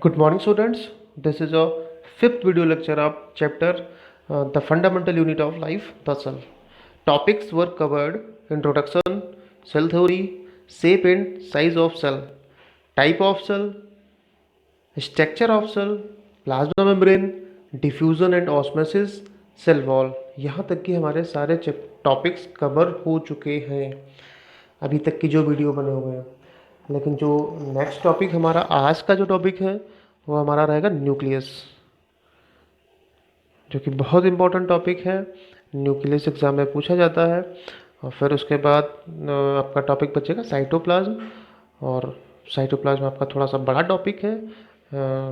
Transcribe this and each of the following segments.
Good morning, students. This is a fifth video lecture of chapter The Fundamental Unit of Life, the Cell. Topics were covered: introduction, cell theory, shape and size of cell, type of cell, structure of cell, plasma membrane, diffusion and osmosis, cell wall. यहाँ तक कि हमारे सारे topics cover हो चुके हैं अभी तक की जो वीडियो बने हुए हैं। लेकिन जो नेक्स्ट टॉपिक हमारा आज का जो टॉपिक है वो हमारा रहेगा न्यूक्लियस, जो कि बहुत इम्पोर्टेंट टॉपिक है। न्यूक्लियस एग्ज़ाम में पूछा जाता है। और फिर उसके बाद आपका टॉपिक बचेगा साइटोप्लाज्म, और साइटोप्लाज्म आपका थोड़ा सा बड़ा टॉपिक है,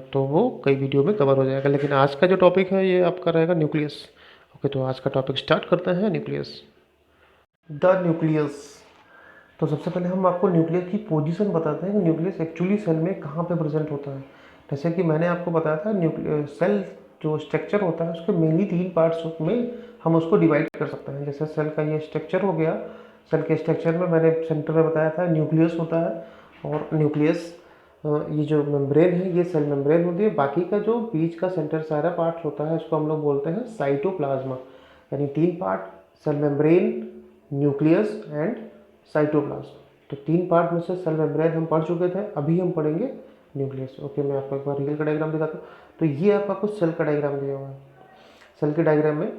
तो वो कई वीडियो में कवर हो जाएगा। लेकिन आज का जो टॉपिक है ये आपका रहेगा न्यूक्लियस। ओके, तो आज का टॉपिक स्टार्ट करते हैं। Nucleus, the nucleus. तो सबसे पहले हम आपको न्यूक्लियस की पोजीशन बताते हैं कि न्यूक्लियस एक्चुअली सेल में कहाँ पे प्रेजेंट होता है। जैसे कि मैंने आपको बताया था, सेल जो स्ट्रक्चर होता है उसके मेनली तीन पार्ट्स में हम उसको डिवाइड कर सकते हैं। जैसे सेल का ये स्ट्रक्चर हो गया, सेल के स्ट्रक्चर में मैंने सेंटर में बताया था न्यूक्लियस होता है, और न्यूक्लियस ये जो मेम्ब्रेन है ये सेल मेम्ब्रेन होती है। बाकी का जो बीच का सेंटर सारा पार्ट होता है इसको हम लोग बोलते हैं साइटोप्लाज्मा। यानी तीन part: cell membrane, nucleus and cytoplasm. तो तीन पार्ट में से सेल मेम्ब्रेन हम पढ़ चुके थे, अभी हम पढ़ेंगे न्यूक्लियस। ओके, मैं आपको एक बार रियल का डायग्राम दिखाता हूँ। तो ये आपका कुछ सेल का डायग्राम दिया हुआ है। सेल के डायग्राम में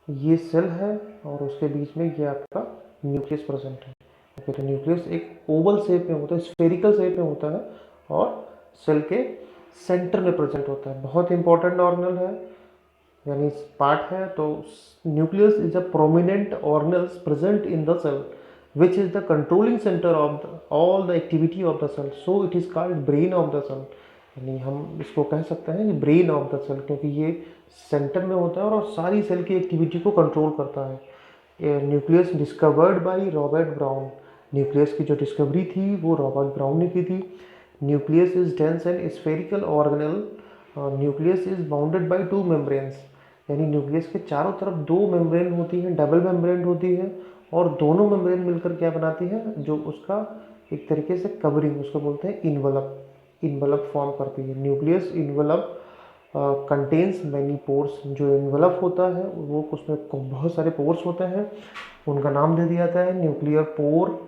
ये सेल है और उसके बीच में ये आपका न्यूक्लियस प्रेजेंट है। ओके, तो न्यूक्लियस एक ओवल शेप में होता है, स्फेरिकल शेप में होता है, और सेल के सेंटर में प्रेजेंट होता है। बहुत इंपॉर्टेंट ऑर्गेनल है, यानी पार्ट है। तो nucleus is a prominent organelles present in the cell which is the controlling center of all the activity of the cell, so it is called brain of the cell। यानी हम इसको कह सकते हैं कि ब्रेन ऑफ द सेल, क्योंकि ये centre में होता है और सारी सेल की एक्टिविटी को कंट्रोल करता है। Nucleus discovered by Robert brown. Nucleus की जो डिस्कवरी थी वो रॉबर्ट ब्राउन ने की थी। Nucleus is dense and spherical organelle. Nucleus is bounded by two membranes. यानी न्यूक्लियस के चारों तरफ दो मेम्ब्रेन होती हैं, डबल मेम्ब्रेन होती है, और दोनों मेम्ब्रेन मिलकर क्या बनाती है, जो उसका एक तरीके से कवरिंग, उसको बोलते हैं इन्वलप। इन्वलप फॉर्म करती है nucleus. Envelope contains many pores. जो इन्वलप होता है वो उसमें बहुत सारे पोर्स होते हैं, उनका नाम दे दिया जाता है न्यूक्लियर पोर।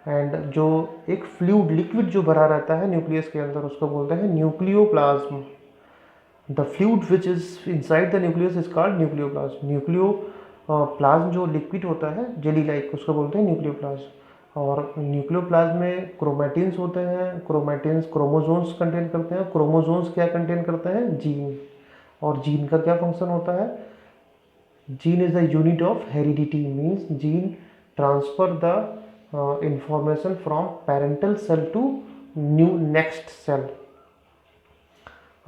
एंड जो एक फ्लूइड लिक्विड जो भरा रहता है न्यूक्लियस के अंदर उसको बोलते हैं nucleoplasm. The fluid which is inside the nucleus is called nucleoplasm. Nucleoplasm जो लिक्विड होता है जेली लाइक, उसको बोलते हैं न्यूक्लियोप्लाज्म। और न्यूक्लियोप्लाज्म में क्रोमैटिन्स होते हैं। क्रोमैटिन्स क्रोमोसोम्स कंटेन करते हैं। क्रोमोसोम्स क्या कंटेन करते हैं, जीन। और जीन का क्या फंक्शन होता है, gene is the unit of heredity, means gene transfer the information from parental cell to new next cell.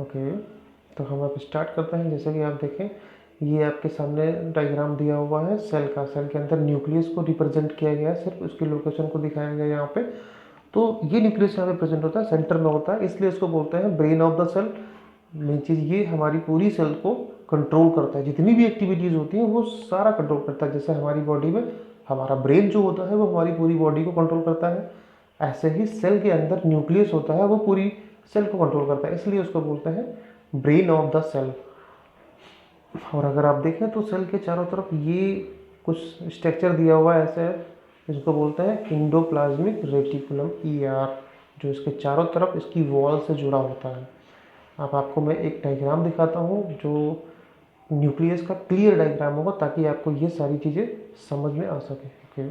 Okay, तो हम अब स्टार्ट करते हैं। जैसे कि आप देखें, ये आपके सामने डायग्राम दिया हुआ है सेल का। सेल के अंदर न्यूक्लियस को रिप्रेजेंट किया गया है, सिर्फ उसकी लोकेशन को दिखाया गया है यहाँ पे। तो ये न्यूक्लियस यहाँ पे प्रेजेंट होता है, सेंटर में होता है, इसलिए इसको बोलते हैं brain of the cell. Main चीज़ ये हमारी पूरी सेल को कंट्रोल करता है, जितनी भी एक्टिविटीज़ होती हैं वो सारा कंट्रोल करता है। जैसे हमारी बॉडी में हमारा ब्रेन जो होता है वो हमारी पूरी बॉडी को कंट्रोल करता है, ऐसे ही सेल के अंदर न्यूक्लियस होता है वो पूरी सेल को कंट्रोल करता है, इसलिए उसको बोलते हैं ब्रेन ऑफ द सेल। और अगर आप देखें तो सेल के चारों तरफ ये कुछ स्ट्रक्चर दिया हुआ है ऐसे, इसको बोलते हैं इंडोप्लाज्मिक रेटिकुलम, ER, जो इसके चारों तरफ इसकी वॉल से जुड़ा होता है। अब आपको मैं एक डायग्राम दिखाता हूँ जो न्यूक्लियस का क्लियर डायग्राम होगा, ताकि आपको ये सारी चीज़ें समझ में आ सके। ओके,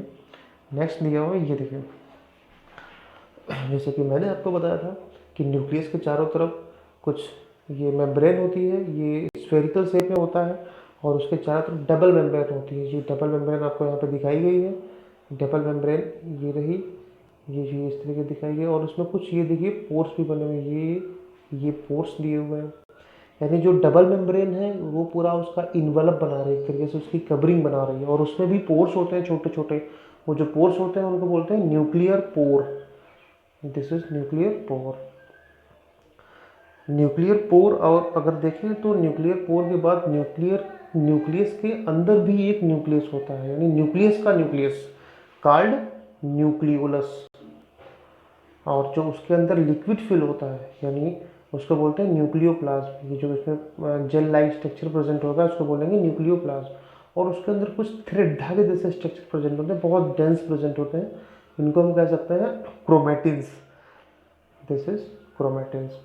नेक्स्ट दिया हुआ है, ये देखिए। जैसे कि मैंने आपको बताया था कि न्यूक्लियस के चारों तरफ कुछ ये मेम्ब्रेन होती है, ये स्फेरिकल शेप में होता है, और उसके चारों तरफ डबल मेम्ब्रेन होती है। ये डबल मेम्ब्रेन आपको यहाँ पे दिखाई गई है। डबल मेम्ब्रेन ये रही, ये इस तरीके दिखाई गई, और उसमें कुछ ये देखिए पोर्स भी बने हुए, ये पोर्स दिए हुए हैं। यानी जो डबल मेम्ब्रेन है वो पूरा उसका इन्वलप बना रही है, एक तरीके से उसकी कवरिंग बना रही है, और उसमें भी पोर्स होते हैं छोटे छोटे। वो जो पोर्स होते हैं उनको बोलते हैं nuclear pore. This is nuclear pore. Nuclear pore, और अगर देखें तो न्यूक्लियर पोर के बाद न्यूक्लियस के अंदर भी एक न्यूक्लियस होता है, यानी न्यूक्लियस का न्यूक्लियस कॉल्ड न्यूक्लियोलस। और जो उसके अंदर लिक्विड फिल होता है, यानी उसको बोलते हैं न्यूक्लियोप्लाज्म। ये जो इसमें जेल लाइक स्ट्रक्चर प्रेजेंट होगा उसको बोलेंगे न्यूक्लियोप्लाज्म। और उसके अंदर कुछ थ्रेड धागे जैसे स्ट्रक्चर प्रेजेंट होते हैं, बहुत डेंस प्रेजेंट होते हैं। इनको हम कह सकते हैं क्रोमेटिन्स। This is chromatins.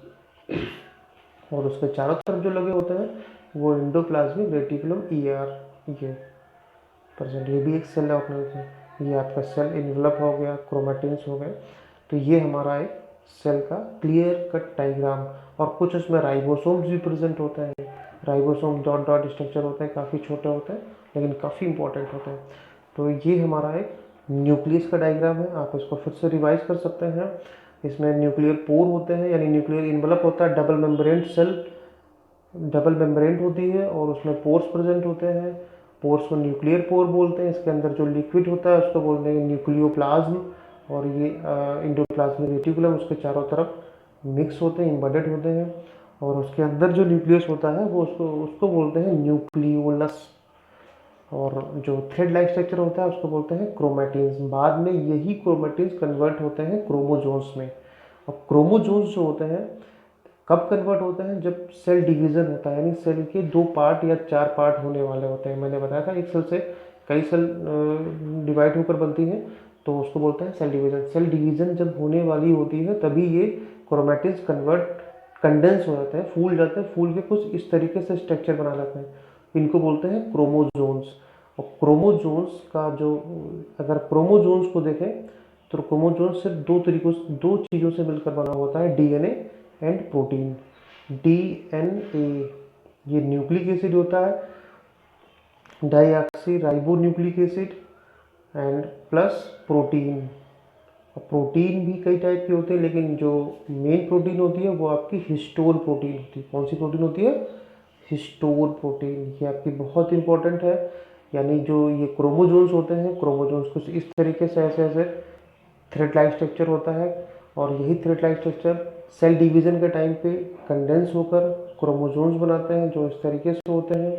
और उसके चारों तरफ जो लगे होते हैं वो एंडोप्लाज्मिक रेटिकुलम ER ये प्रेजेंट। ये भी एक सेल ऑर्गेनेल। ये आपका सेल इन्वेलप हो गया, क्रोमेटिन्स हो गए। तो ये हमारा एक सेल का क्लियर कट डायग्राम। और कुछ उसमें राइबोसोम्स भी प्रेजेंट होते हैं। राइबोसोम डॉट डॉट स्ट्रक्चर होते हैं, काफ़ी छोटे होते हैं लेकिन काफ़ी इंपॉर्टेंट होते हैं। तो ये हमारा एक न्यूक्लियस का डायग्राम है। आप इसको फिर से रिवाइज कर सकते हैं। इसमें न्यूक्लियर पोर होते हैं, यानी न्यूक्लियर इन्वेलप होता है, double membrane cell, double membrane होती है और उसमें पोर्स प्रेजेंट होते हैं। पोर्स को न्यूक्लियर पोर बोलते हैं। इसके अंदर जो लिक्विड होता है उसको बोलते हैं न्यूक्लियोप्लाज्म। और ये इंडोप्लाज्मिक रेटिकुलम उसके चारों तरफ मिक्स होते हैं, इम्बेडेड होते हैं। और उसके अंदर जो न्यूक्लियस होता है वो उसको उसको बोलते हैं न्यूक्लियोलस। और जो थ्रेड लाइक स्ट्रक्चर होता है उसको बोलते हैं क्रोमेटिन्स। बाद में यही क्रोमेटिन्स कन्वर्ट होते हैं क्रोमोजोन्स में। अब क्रोमोजोन्स जो होते हैं कब कन्वर्ट होते हैं, जब सेल डिवीजन होता है, यानी सेल के 2 पार्ट या 4 पार्ट होने वाले होते हैं। मैंने बताया था एक सेल से कई सेल डिवाइड होकर बनती हैं, तो उसको बोलते हैं सेल डिवीजन। सेल डिवीजन जब होने वाली होती है तभी ये क्रोमेटिन्स कन्वर्ट कंडेंस हो जाते हैं, फूल जाते हैं, फूल के कुछ इस तरीके से स्ट्रक्चर बना लेते हैं। इनको बोलते हैं क्रोमोजोन्स। और क्रोमोजोन्स का जो, अगर क्रोमोजोन्स को देखें तो क्रोमोजोन्स सिर्फ दो चीज़ों से मिलकर बना होता है, DNA एंड प्रोटीन। DNA ये न्यूक्लिक एसिड होता है, deoxy ribo nucleic acid and plus protein. Protein भी कई टाइप के होते हैं लेकिन जो मेन प्रोटीन होती है वो आपकी हिस्टोन प्रोटीन होती है। कौन सी प्रोटीन होती है? Histone protein. ये आपकी बहुत इंपॉर्टेंट है। यानी जो ये क्रोमोजोन्स होते हैं, क्रोमोजोन्स कुछ इस तरीके से ऐसे ऐसे थ्रेड लाइक स्ट्रक्चर होता है। और यही thread like structure cell division के टाइम पे कंडेंस होकर क्रोमोजोन्स बनाते हैं जो इस तरीके से होते हैं।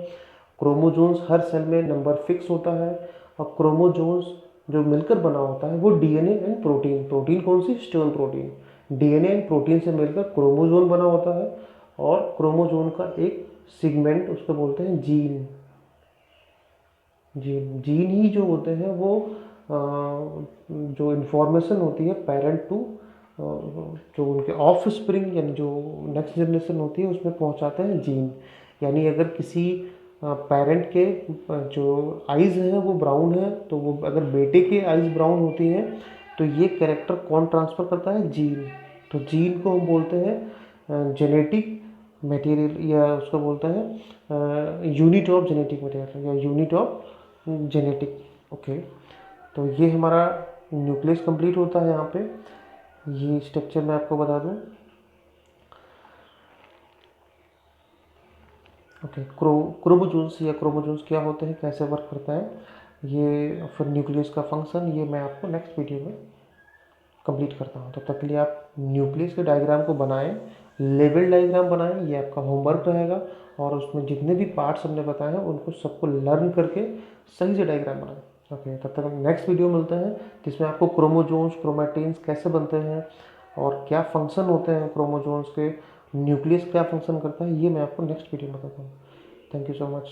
क्रोमोजोन्स हर सेल में नंबर फिक्स होता है। और क्रोमोजोन्स जो मिलकर बना होता है वो DNA एंड प्रोटीन। प्रोटीन कौन सी? Histone protein. DNA and protein से मिलकर क्रोमोजोन बना होता है। और क्रोमोजोन का एक सेगमेंट उसको बोलते हैं जीन। जीन ही जो होते हैं वो जो इन्फॉर्मेशन होती है पेरेंट टू जो उनके ऑफ स्प्रिंग यानी जो नेक्स्ट जनरेशन होती है उसमें पहुंचाते हैं जीन। यानी अगर किसी पेरेंट के जो आइज़ हैं वो ब्राउन है, तो वो अगर बेटे के आइज़ ब्राउन होती हैं तो ये कैरेक्टर कौन ट्रांसफ़र करता है? जीन। तो जीन को हम बोलते हैं जेनेटिक मटेरियल, या उसको बोलते हैं यूनिट ऑफ जेनेटिक मटेरियल या यूनिट ऑफ जेनेटिक। ओके, तो ये हमारा न्यूक्लियस कंप्लीट होता है। यहाँ पे ये स्ट्रक्चर मैं आपको बता दूँ। ओके, क्रोमोजोन्स या क्रोमोजोन्स क्या होते हैं, कैसे वर्क करता है, ये फिर न्यूक्लियस का फंक्शन, ये मैं आपको नेक्स्ट वीडियो में कंप्लीट करता हूँ। तब तक के लिए आप न्यूक्लियस के डायग्राम को बनाएं, लेवल डायग्राम बनाएं, ये आपका होमवर्क रहेगा। और उसमें जितने भी पार्ट्स हमने बताए हैं उनको सबको लर्न करके सही से डायग्राम बनाएं। ओके, तब तक हम नेक्स्ट वीडियो मिलते हैं जिसमें आपको क्रोमोजोन्स, क्रोमेटिन्स कैसे बनते हैं और क्या फंक्शन होते हैं क्रोमोजोन्स के, न्यूक्लियस क्या फंक्शन करता है, ये मैं आपको नेक्स्ट वीडियो में बताता हूँ। Thank you so much.